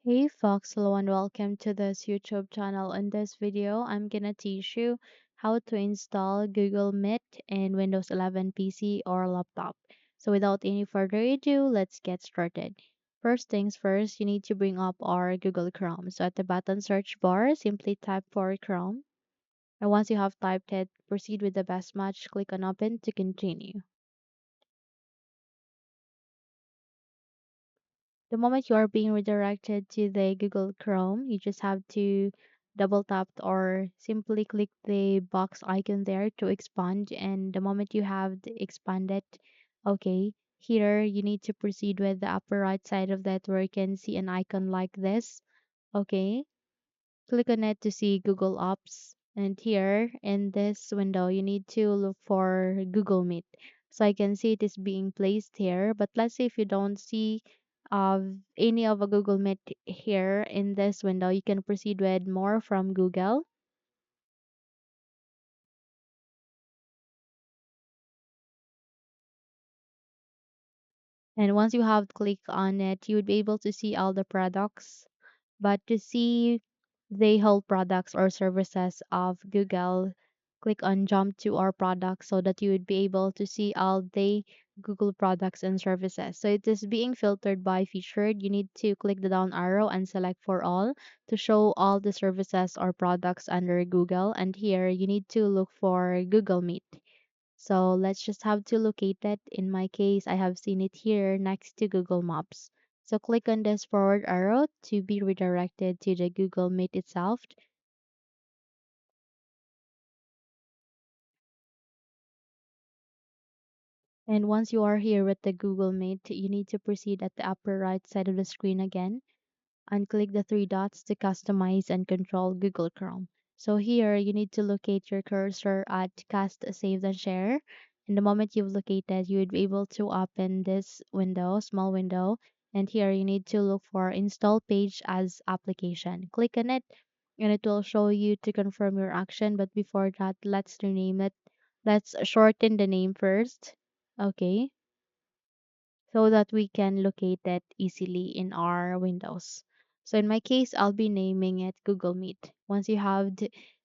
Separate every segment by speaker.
Speaker 1: Hey folks, hello and welcome to this YouTube channel. In this video, I'm gonna teach you how to install Google Meet in Windows 11 PC or laptop. So without any further ado, let's get started. First things first, you need to bring up our Google Chrome. So at the button search bar, simply type for Chrome. And once you have typed it, proceed with the best match. Click on open to continue. The moment you are being redirected to the Google Chrome, you just have to double tap or simply click the box icon there to expand. And the moment you have expanded, okay, here you need to proceed with the upper right side of that where you can see an icon like this. Okay, click on it to see Google Apps. And here in this window, you need to look for Google Meet. So I can see it is being placed here. But let's say if you don't see any of a Google Meet here in this window, you can proceed with more from Google. And once you have clicked on it, you would be able to see all the products. But to see the whole products or services of Google, click on jump to our products so that you would be able to see all the Google products and services. So it is being filtered by featured. You need to click the down arrow and select for all to show all the services or products under Google. And here you need to look for Google Meet. So let's just have to locate it. In my case, I have seen it here next to Google Maps. So click on this forward arrow to be redirected to the Google Meet itself. And once you are here with the Google Meet, you need to proceed at the upper right side of the screen again and click the three dots to customize and control Google Chrome. So here you need to locate your cursor at cast, save and share. And the moment you've located, you would be able to open this window, small window. And here you need to look for install page as application. Click on it and it will show you to confirm your action. But before that, let's rename it. Let's shorten the name first. Okay, so that we can locate it easily in our windows. So in my case, I'll be naming it Google Meet. Once you have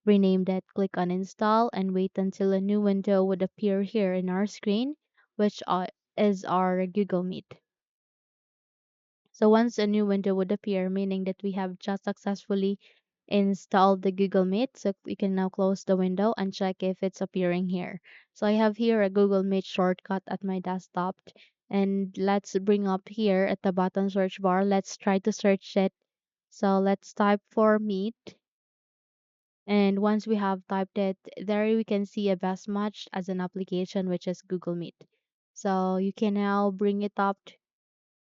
Speaker 1: renamed it, click on install and wait until a new window would appear here in our screen, which is our Google Meet. So once a new window would appear, meaning that we have just successfully installed the Google Meet, so we can now close the window and check if it's appearing here. So I have here a Google Meet shortcut at my desktop, and let's bring up here at the bottom search bar. Let's try to search it. So let's type for Meet, and once we have typed it, there we can see a best match as an application, which is Google Meet. So you can now bring it up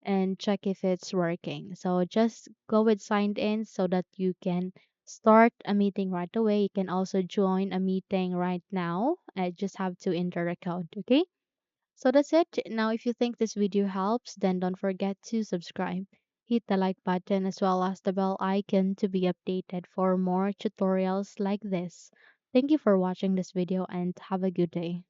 Speaker 1: and check if it's working. So just go with signed in so that you can start a meeting right away. You can also join a meeting right now. I just have to enter a code, okay? So that's it. Now, if you think this video helps, then don't forget to subscribe. Hit the like button as well as the bell icon to be updated for more tutorials like this. Thank you for watching this video and have a good day.